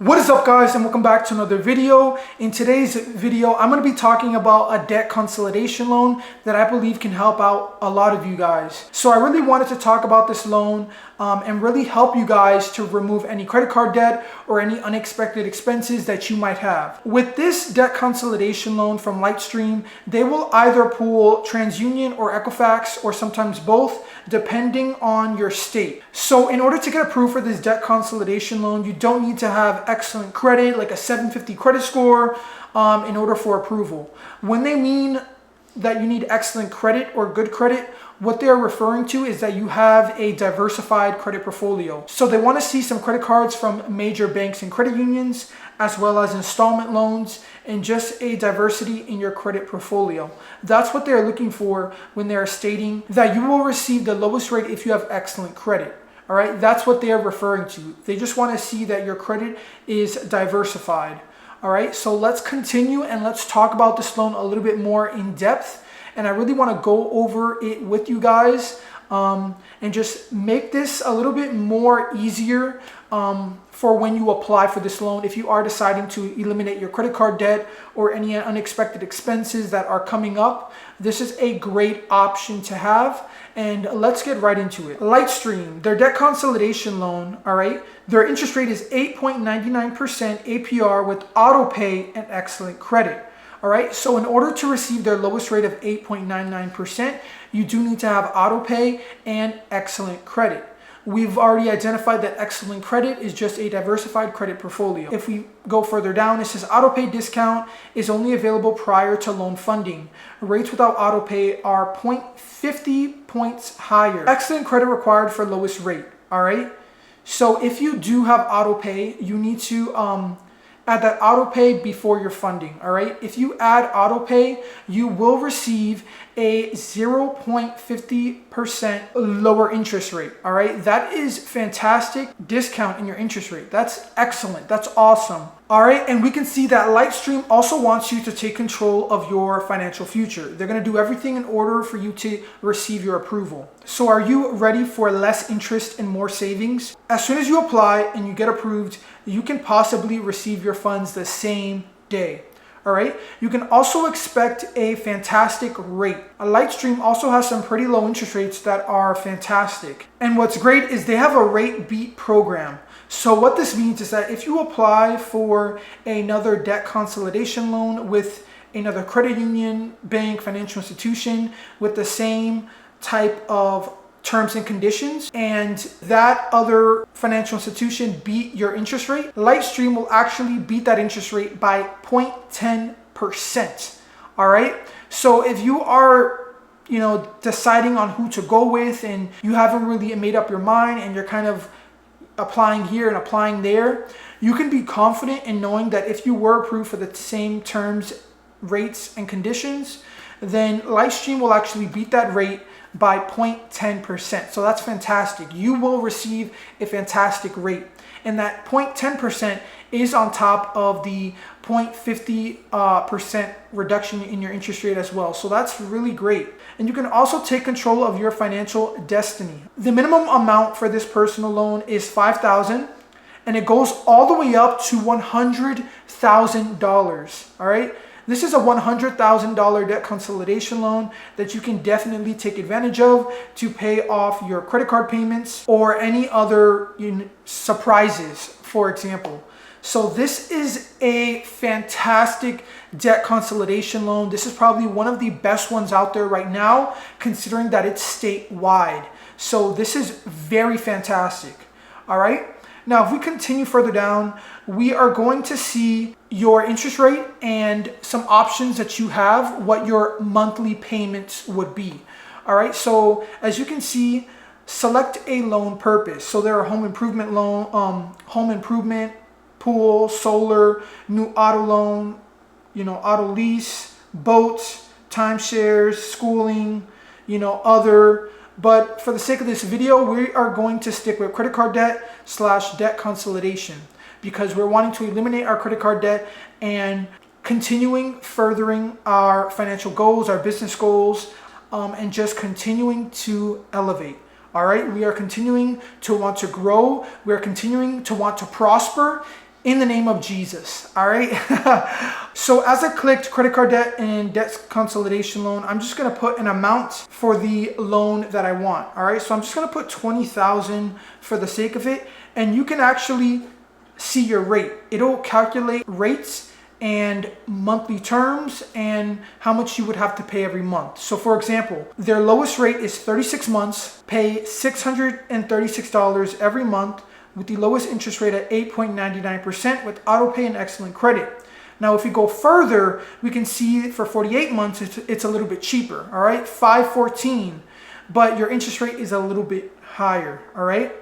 What is up, guys, and welcome back to another video. In today's video, I'm going to be talking about a debt consolidation loan that I believe can help out a lot of you guys. So I really wanted to talk about this loan and really help you guys to remove any credit card debt or any unexpected expenses that you might have. With this debt consolidation loan from Lightstream, they will either pull TransUnion or Equifax or sometimes both, depending on your state. So in order to get approved for this debt consolidation loan, you don't need to have excellent credit, like a 750 credit score, in order for approval. When they mean that you need excellent credit or good credit, what they're referring to is that you have a diversified credit portfolio. So they want to see some credit cards from major banks and credit unions, as well as installment loans, and just a diversity in your credit portfolio. That's what they're looking for when they're stating that you will receive the lowest rate if you have excellent credit. All right, that's what they're referring to. They just want to see that your credit is diversified. All right, so let's continue and let's talk about this loan a little bit more in depth. And I really want to go over it with you guys and just make this a little bit more easier for when you apply for this loan. If you are deciding to eliminate your credit card debt or any unexpected expenses that are coming up, this is a great option to have. And let's get right into it. Lightstream, their debt consolidation loan, all right, their interest rate is 8.99% APR with Autopay and excellent credit. All right, so in order to receive their lowest rate of 8.99%, you do need to have Autopay and excellent credit. We've already identified that excellent credit is just a diversified credit portfolio. If we go further down, it says Autopay discount is only available prior to loan funding. Rates without Autopay are 0.50 points higher. Excellent credit required for lowest rate, all right? So if you do have Autopay, you need to add that Autopay before your funding, all right? If you add Autopay, you will receive a 0.50% lower interest rate, all right? That is fantastic discount in your interest rate. That's excellent. That's awesome. All right, and we can see that Lightstream also wants you to take control of your financial future. They're going to do everything in order for you to receive your approval. So are you ready for less interest and more savings? As soon as you apply and you get approved, you can possibly receive your funds the same day. All right, you can also expect a fantastic rate. Lightstream also has some pretty low interest rates that are fantastic. And what's great is they have a rate beat program. So what this means is that if you apply for another debt consolidation loan with another credit union, bank, financial institution with the same type of terms and conditions, and that other financial institution beat your interest rate, Lightstream will actually beat that interest rate by 0.10%. All right. So if you are, deciding on who to go with and you haven't really made up your mind and you're kind of applying here and applying there, you can be confident in knowing that if you were approved for the same terms, rates, and conditions, then Lightstream will actually beat that rate by 0.10%. So that's fantastic. You will receive a fantastic rate. And that 0.10% is on top of the 0.50% reduction in your interest rate as well. So that's really great. And you can also take control of your financial destiny. The minimum amount for this personal loan is $5,000, and it goes all the way up to $100,000. All right. This is a $100,000 debt consolidation loan that you can definitely take advantage of to pay off your credit card payments or any other surprises, for example. So this is a fantastic debt consolidation loan. This is probably one of the best ones out there right now, considering that it's statewide. So this is very fantastic. All right. Now, if we continue further down, we are going to see your interest rate and some options that you have, what your monthly payments would be. All right. So as you can see, select a loan purpose. So there are home improvement loan, home improvement, pool, solar, new auto loan, auto lease, boats, timeshares, schooling, other. But for the sake of this video, we are going to stick with credit card debt / debt consolidation because we're wanting to eliminate our credit card debt and furthering our financial goals, our business goals, and just continuing to elevate. All right, we are continuing to want to grow. We are continuing to want to prosper in the name of Jesus. All right. So as I clicked credit card debt and debt consolidation loan, I'm just going to put an amount for the loan that I want. All right. So I'm just going to put 20,000 for the sake of it. And you can actually see your rate. It'll calculate rates and monthly terms and how much you would have to pay every month. So for example, their lowest rate is 36 months, pay $636 every month, with the lowest interest rate at 8.99% with Autopay and excellent credit. Now, if we go further, we can see for 48 months, it's a little bit cheaper, all right? $514, but your interest rate is a little bit higher, all right?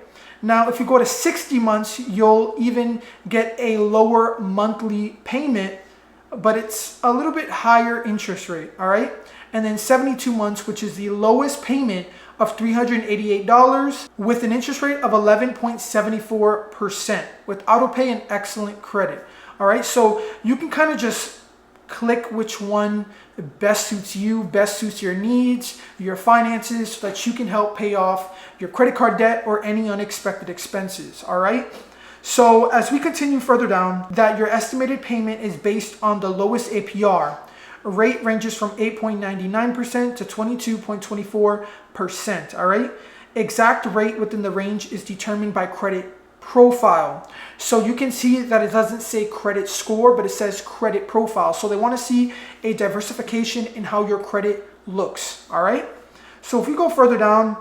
Now, if you go to 60 months, you'll even get a lower monthly payment, but it's a little bit higher interest rate, all right? And then 72 months, which is the lowest payment of $388 with an interest rate of 11.74% with Autopay and excellent credit. All right, so you can kind of just click which one best suits you, best suits your needs, your finances, so that you can help pay off your credit card debt or any unexpected expenses. All right. So as we continue further down, that your estimated payment is based on the lowest APR. Rate ranges from 8.99% to 22.24%. All right. Exact rate within the range is determined by credit profile. So you can see that it doesn't say credit score, but it says credit profile. So they want to see a diversification in how your credit looks. All right. So if we go further down,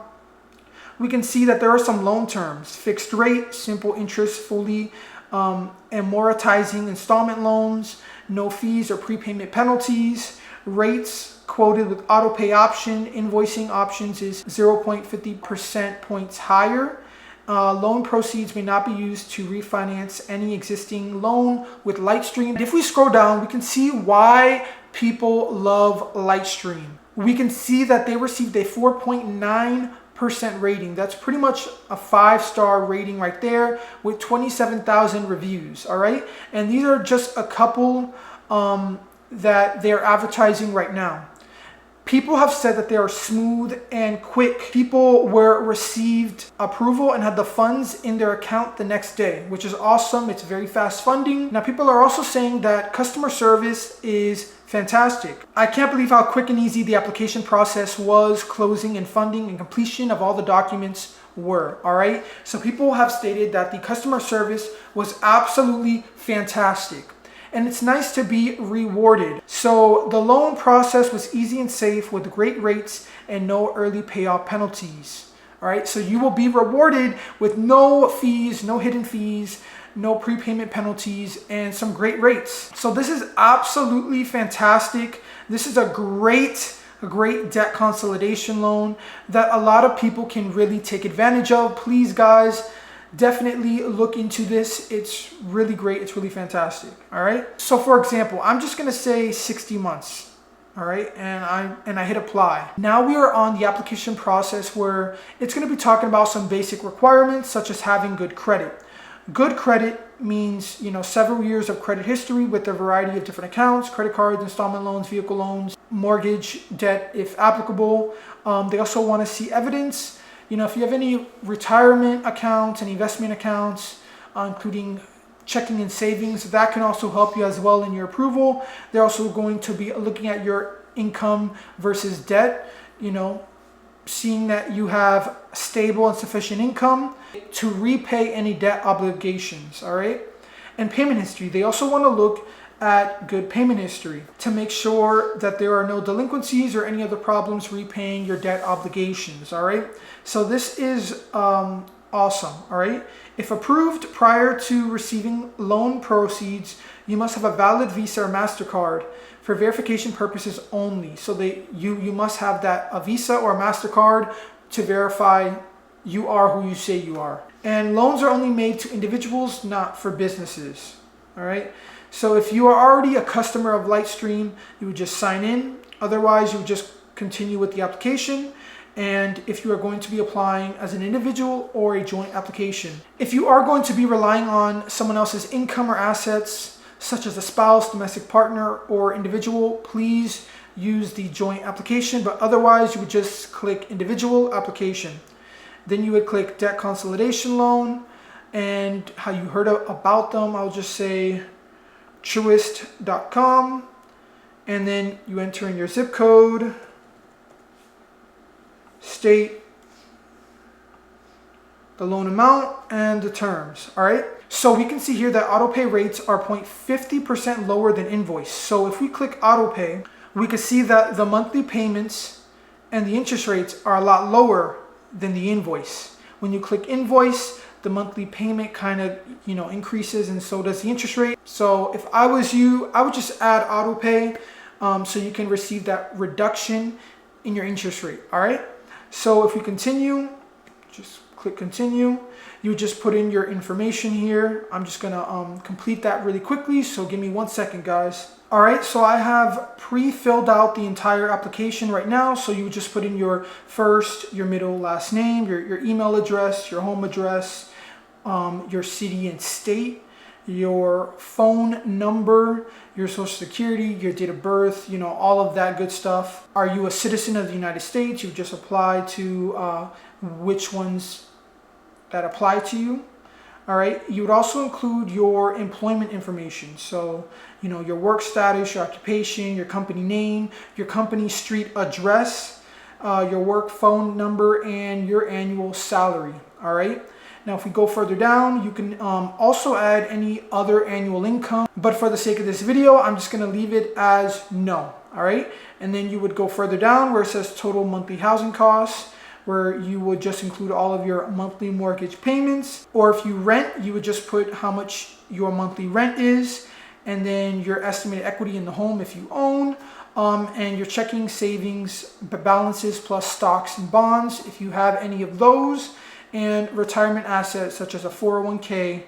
we can see that there are some loan terms: fixed rate, simple interest, fully amortizing installment loans, no fees or prepayment penalties. Rates quoted with Autopay option. Invoicing options is 0.50% points higher. Loan proceeds may not be used to refinance any existing loan with Lightstream. If we scroll down, we can see why people love Lightstream. We can see that they received a 4.9% rating. That's pretty much a 5-star rating right there with 27,000 reviews. All right. And these are just a couple that they're advertising right now. People have said that they are smooth and quick. People were received approval and had the funds in their account the next day, which is awesome. It's very fast funding. Now, people are also saying that customer service is fantastic. I can't believe how quick and easy the application process was, closing and funding and completion of all the documents were. All right. So people have stated that the customer service was absolutely fantastic. And it's nice to be rewarded. So the loan process was easy and safe with great rates and no early payoff penalties. All right, so you will be rewarded with no fees, no hidden fees, no prepayment penalties, and some great rates. So this is absolutely fantastic. This is a great debt consolidation loan that a lot of people can really take advantage of. Please, guys, definitely look into this. It's really great. It's really fantastic. All right. So for example, I'm just going to say 60 months. All right. And I hit apply. Now we are on the application process where it's going to be talking about some basic requirements such as having good credit. Good credit means, several years of credit history with a variety of different accounts, credit cards, installment loans, vehicle loans, mortgage debt if applicable. They also want to see evidence. If you have any retirement accounts and investment accounts, including checking and savings, that can also help you as well in your approval. They're also going to be looking at your income versus debt, seeing that you have stable and sufficient income to repay any debt obligations, all right? And payment history. They also want to look at good payment history to make sure that there are no delinquencies or any other problems repaying your debt obligations. All right. So this is awesome. All right. If approved prior to receiving loan proceeds, you must have a valid Visa or MasterCard for verification purposes only. So you must have a Visa or a MasterCard to verify you are who you say you are. And loans are only made to individuals, not for businesses. All right. So if you are already a customer of Lightstream, you would just sign in. Otherwise, you would just continue with the application. And if you are going to be applying as an individual or a joint application. If you are going to be relying on someone else's income or assets, such as a spouse, domestic partner, or individual, please use the joint application. But otherwise, you would just click individual application. Then you would click debt consolidation loan. and how you heard about them. I'll just say truist.com, and then you enter in your zip code, state, the loan amount, and the terms. All right. So we can see here that autopay rates are 0.50% lower than invoice. So if we click autopay, we can see that the monthly payments and the interest rates are a lot lower than the invoice. When you click invoice, the monthly payment kind of, increases, and so does the interest rate. So if I was you, I would just add autopay so you can receive that reduction in your interest rate. All right. So if we continue, just click continue. You just put in your information here. I'm just gonna complete that really quickly. So give me 1 second, guys. All right, so I have pre-filled out the entire application right now. So you just put in your first, your middle, last name, your email address, your home address, your city and state, your phone number, your social security, your date of birth, all of that good stuff. Are you a citizen of the United States? You just apply to which ones that apply to you. All right. You would also include your employment information. So, your work status, your occupation, your company name, your company street address, your work phone number, and your annual salary. All right. Now, if we go further down, you can also add any other annual income. But for the sake of this video, I'm just going to leave it as no. All right. And then you would go further down where it says total monthly housing costs, where you would just include all of your monthly mortgage payments. Or if you rent, you would just put how much your monthly rent is, and then your estimated equity in the home if you own, and your checking, savings balances plus stocks and bonds if you have any of those, and retirement assets such as a 401k,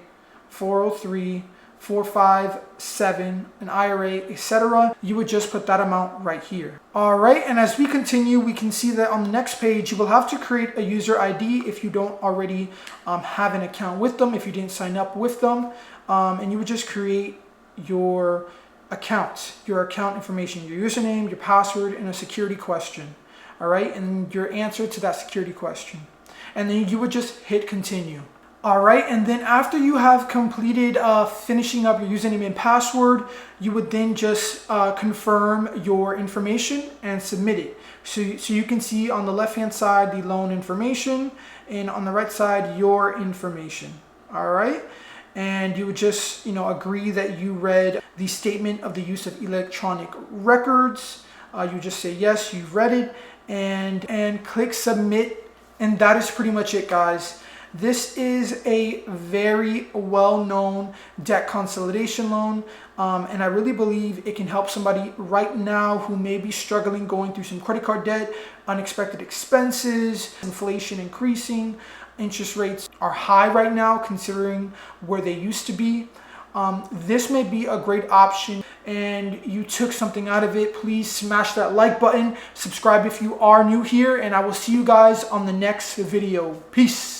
403, 457, an IRA, etc. You would just put that amount right here. All right, and as we continue, we can see that on the next page, you will have to create a user ID if you don't already have an account with them, if you didn't sign up with them, and you would just create your account information, your username, your password, and a security question. All right, and your answer to that security question. And then you would just hit continue. All right, and then after you have completed finishing up your username and password, you would then just confirm your information and submit it. So you can see on the left-hand side the loan information, and on the right side your information. All right, and you would just agree that you read the statement of the use of electronic records. You just say yes, you've read it, and click submit, and that is pretty much it, guys. This is a very well-known debt consolidation loan, and I really believe it can help somebody right now who may be struggling, going through some credit card debt, unexpected expenses, inflation increasing, interest rates are high right now considering where they used to be. This may be a great option, and you took something out of it. Please smash that like button, subscribe if you are new here, and I will see you guys on the next video. Peace.